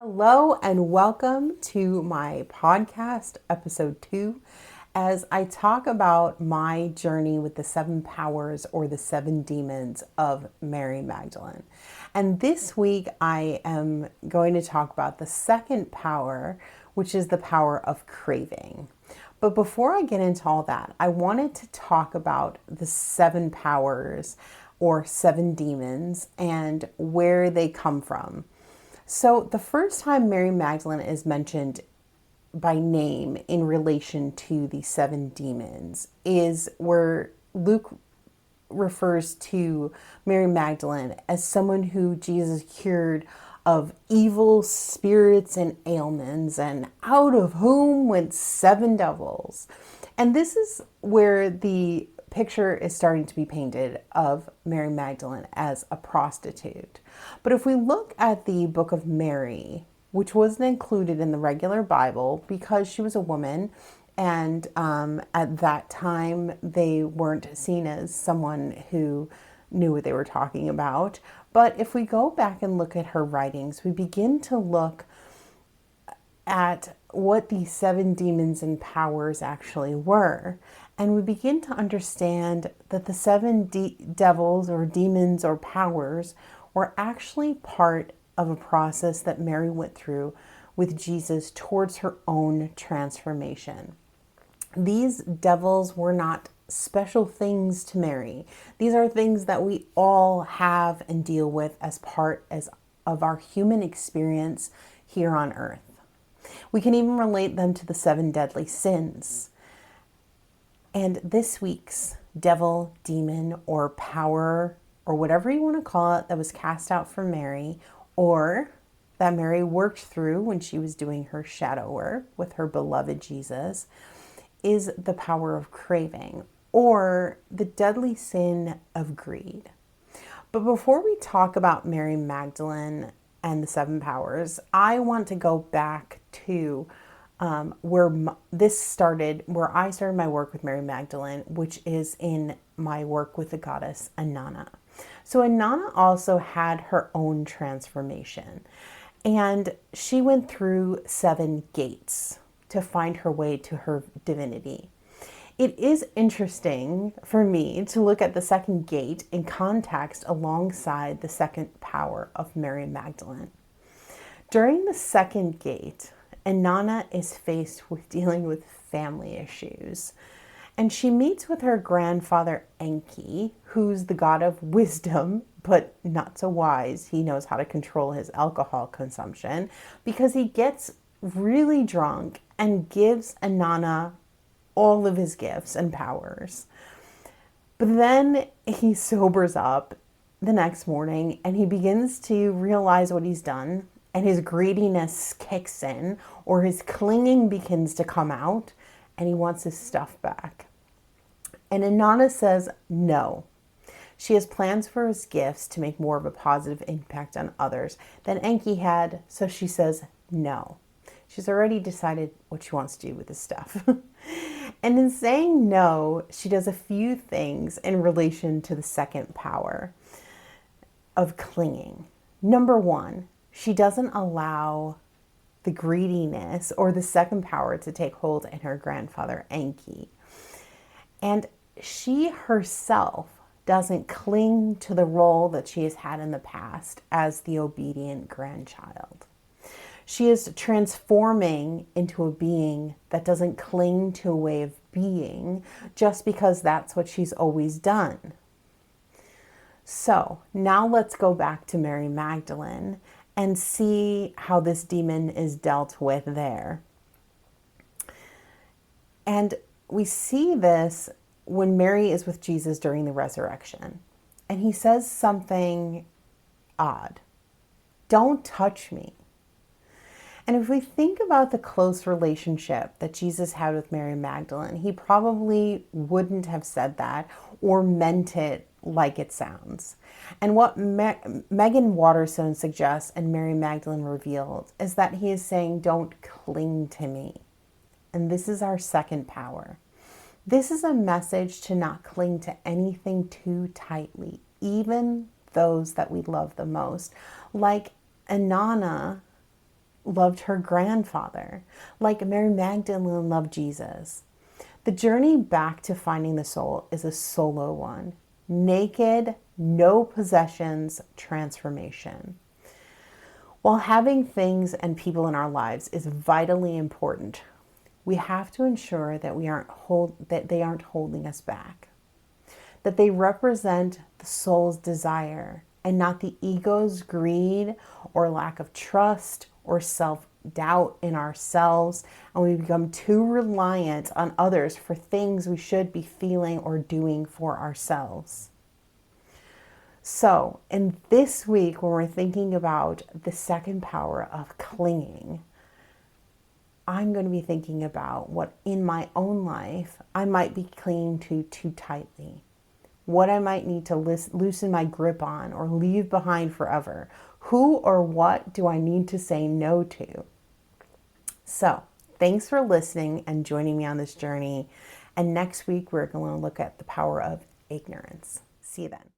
Hello and welcome to my podcast, episode 2, as I talk about my journey with the 7 powers or the 7 demons of Mary Magdalene. And this week I am going to talk about the second power, which is the power of craving. But before I get into all that, I wanted to talk about the 7 powers or 7 demons and where they come from. So, the first time Mary Magdalene is mentioned by name in relation to the 7 demons is where Luke refers to Mary Magdalene as someone who Jesus cured of evil spirits and ailments, and out of whom went 7 devils. And this is where the picture is starting to be painted of Mary Magdalene as a prostitute. But if we look at the book of Mary, which wasn't included in the regular Bible because she was a woman, and at that time they weren't seen as someone who knew what they were talking about. But if we go back and look at her writings, we begin to look at what these 7 demons and powers actually were. And we begin to understand that the 7 devils or demons or powers were actually part of a process that Mary went through with Jesus towards her own transformation. These devils were not special things to Mary. These are things that we all have and deal with as part of our human experience here on earth. We can even relate them to the 7 deadly sins. And this week's devil, demon, or power, or whatever you want to call it, that was cast out from Mary, or that Mary worked through when she was doing her shadow work with her beloved Jesus, is the power of craving, or the deadly sin of greed. But before we talk about Mary Magdalene and the 7 powers, I want to go back to where this started, where I started my work with Mary Magdalene, which is in my work with the goddess Inanna. So Inanna also had her own transformation, and she went through 7 gates to find her way to her divinity. It is interesting for me to look at the second gate in context alongside the second power of Mary Magdalene. During the second gate, Inanna is faced with dealing with family issues. And she meets with her grandfather Enki, who's the god of wisdom, but not so wise. He knows how to control his alcohol consumption because he gets really drunk and gives Inanna all of his gifts and powers. But then he sobers up the next morning and he begins to realize what he's done, and his greediness kicks in, or his clinging begins to come out, and he wants his stuff back. And Inanna says no. She has plans for his gifts to make more of a positive impact on others than Enki had, so she says no. She's already decided what she wants to do with his stuff. And in saying no, she does a few things in relation to the second power of clinging. Number 1, she doesn't allow the greediness or the second power to take hold in her grandfather Enki. And she herself doesn't cling to the role that she has had in the past as the obedient grandchild. She is transforming into a being that doesn't cling to a way of being just because that's what she's always done. So now let's go back to Mary Magdalene and see how this demon is dealt with there. And we see this when Mary is with Jesus during the resurrection. And he says something odd. Don't touch me. And if we think about the close relationship that Jesus had with Mary Magdalene, he probably wouldn't have said that or meant it like it sounds. And what Megan Waterstone suggests and Mary Magdalene revealed is that he is saying, don't cling to me. And this is our second power. This is a message to not cling to anything too tightly, even those that we love the most. Like Inanna loved her grandfather, like Mary Magdalene loved Jesus. The journey back to finding the soul is a solo one. Naked, no possessions, transformation. While having things and people in our lives is vitally important, we have to ensure that they aren't holding us back, that they represent the soul's desire and not the ego's greed or lack of trust or self-doubt in ourselves, and we become too reliant on others for things we should be feeling or doing for ourselves. So, in this week, when we're thinking about the second power of clinging, I'm going to be thinking about what in my own life I might be clinging to too tightly, what I might need to loosen my grip on or leave behind forever. Who or what do I need to say no to? So, thanks for listening and joining me on this journey. And next week, we're going to look at the power of ignorance. See you then.